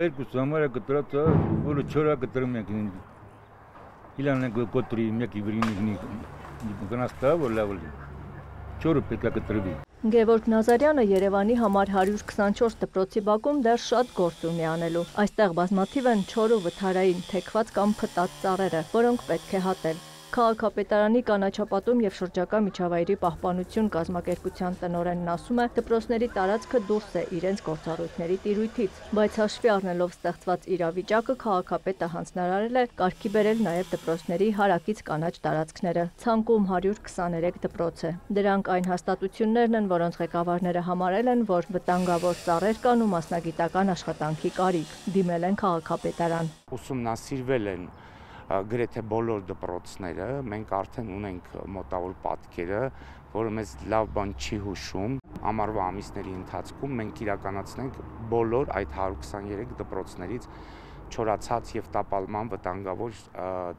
Երկու սամարը կտրած է, որը չորա կտրում ենք իլանը կոտրի մեկի վրինի գնաստա, որ լավ լի, չորը պետք է կտրվի։ Գևորգ Նազարյանը Երևանի համար 124 դպրոցի բակում դեռ շատ գործ ունի անելու։ Այստեղ բազմաթիվ են չոր ու վթարային, թեքված կամ փտած ծառերը, որոնք պետք է հատել։ Քաղաքապետարանի կանաչապատում եւ շրջակա միջավայրի պահպանություն կազմակերպության տնօրենն ասում է, դպրոցների տարածքը դուրս է իրենց գործառույթների տիրույթից, բայց հաշվի առնելով ստեղծված իրավիճակը քաղաքապետը հանձնարարել է կարգի բերել նաեւ դպրոցների հարակից կանաչ տարածքները։ Ցանկում 123 դպրոց է։ Դրանք այն հաստատություններն են, որոնց ղեկավարները համարել են, որ վտանգավոր ծառեր կան ու մասնագիտական աշխատանքի կարիք, դիմել են քաղաքապետարան։ Ուսումնասիրվել են գրեթե բոլոր դպրոցները, մենք արդեն ունենք մոտավոր պատկերը, որը մեզ լավ բան չի հուշում։ Ամառվա ամիսների ընթացքում մենք իրականացնենք բոլոր այդ 123 դպրոցներից չորացած եւ տապալման վտանգավոր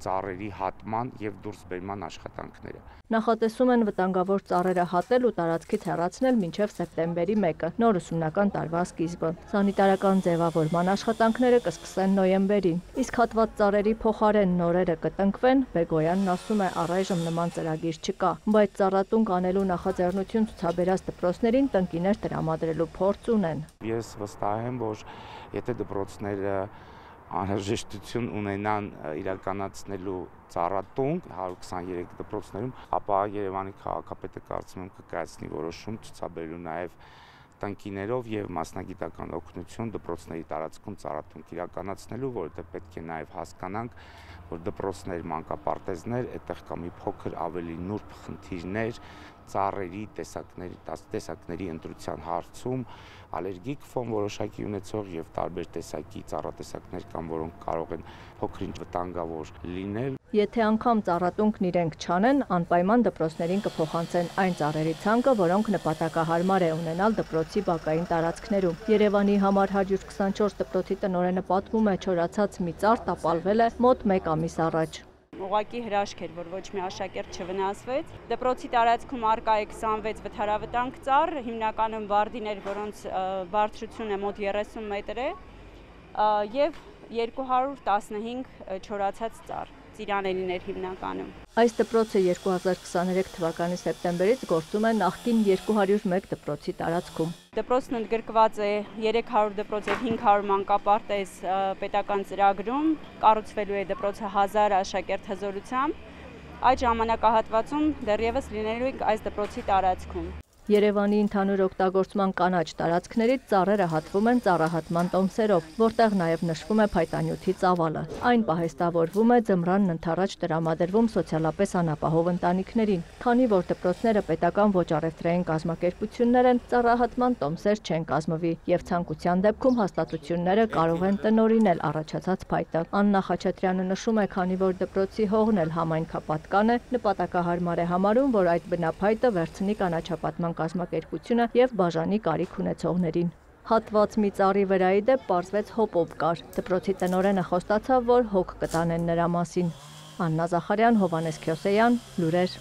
ծառերի հատման եւ դուրսբերման աշխատանքները։ Նախատեսում են վտանգավոր ծառերը հատել ու տարածքից հեռացնել մինչև սեպտեմբերի 1-ը, նոր ուսումնական տարվա սկիզբը։ Սանիտարական ձևավորման աշխատանքները կսկսեն նոյեմբերին։ Իսկ հատված ծառերի փոխարեն նորերը կտնկվեն, Բեգոյանն ասում է, առայժմ նման ծրագիր չկա, բայց ծառատունկ անելու նախաձեռնություն ցուցաբերած դպրոցներին տնկիներ տրամադրելու փորձ ունեն։ Ես վստահ եմ, որ եթե դպրոցները անհրաժեշտություն ունենան իրականացնելու ծառատունկ 123 դպրոցներում, ապա Երևանի քաղաքապետը կարծում եմ կկայացնի որոշում ցուցաբերելու նաև տնկիներով եւ մասնագիտական օգնություն դպրոցների տարածքում ծառատունկ իրականացնելու, որովհետեւ պետք է նաև հասկանանք, որ դպրոցներ, մանկապարտեզներ, այդտեղ կա մի փոքր ավելի նուրբ խնդիրներ, ծառերի տեսակների ընտրության հարցում, ալերգիկ ֆոն որոշակի ունեցող եւ տարբեր տեսակի ծառատեսակներ կան, որոնք կարող են փոքրինչ վտանգավոր լինել։ Եթե անգամ ծառատունկն իրենք չանեն, անպայման դպրոցներին կփոխանցեն այն ծառերի ցանկը, որոնք նպատակահարմար է ունենալ դպրոցի բակային տարածքներում։ Երևանի համար 124 դպրոցի տնօրենը պատմում է, չորացած մի ծառ տապալվել է մոտ 1 ամիս առաջ։ Ուղղակի հրաշք էր, որ ոչ մի աշակերտ չվնասվեց։ Դպրոցի տարածքում առկա է 26 վթարավտանգ ծառ, հիմնականում վարդիներ, որոնց բարձրությունը մոտ 30 մետր է, եւ 215 չորացած ծառ, ծիրանելիներ հիմնականում։ Այս դպրոցը 2023 թվականի սեպտեմբերից գործում է նախկին 201 դպրոցի տարածքում։ Դպրոցն ընդգրկված է 300 դպրոց եւ 500 մանկապարտեզ պետական ծրագրում, կառուցվելու է դպրոցը 1000 աշակերտ հզորությամբ։ Այդ ժամանակահատվածում դեռևս լինելու է այս դպրոցի տարածքում։ Երևանի ընդհանուր օգտագործման կանաչ տարածքներից ծառերը հատվում են ծառահատման տոմսերով, որտեղ նաև նշվում է փայտանյութի ծավալը։ Այն պահեստավորվում է ձմռանն ընդառաջ տրամադրվում սոցիալապես անապահով ընտանիքներին, քանի որ դպրոցները պետական ոչ առևտրային կազմակերպություններ են, ծառահատման տոմսեր չեն կազմվի եւ ցանկության դեպքում հաստատությունները կարող են տնօրինել առաջացած փայտը։ Աննա Խաչատրյանը նշում է, քանի որ դպրոցի հողն էլ համայնքապատկան է, նպատակահարմար է համարում, որ այդ բնափայտը վերցնի կանաչապատման կազմակերպությունը եւ բաժանի կարիք ունեցողներին։ Հատված մի ծառի վրայի դեպ պարզվեց հոպով կար։ Դպրոցի տնօրենը խոստացավ, որ հոգ կտանեն նրա մասին։ Աննա Զախարյան, Հովհաննես Քյոսեյան, լուրեր։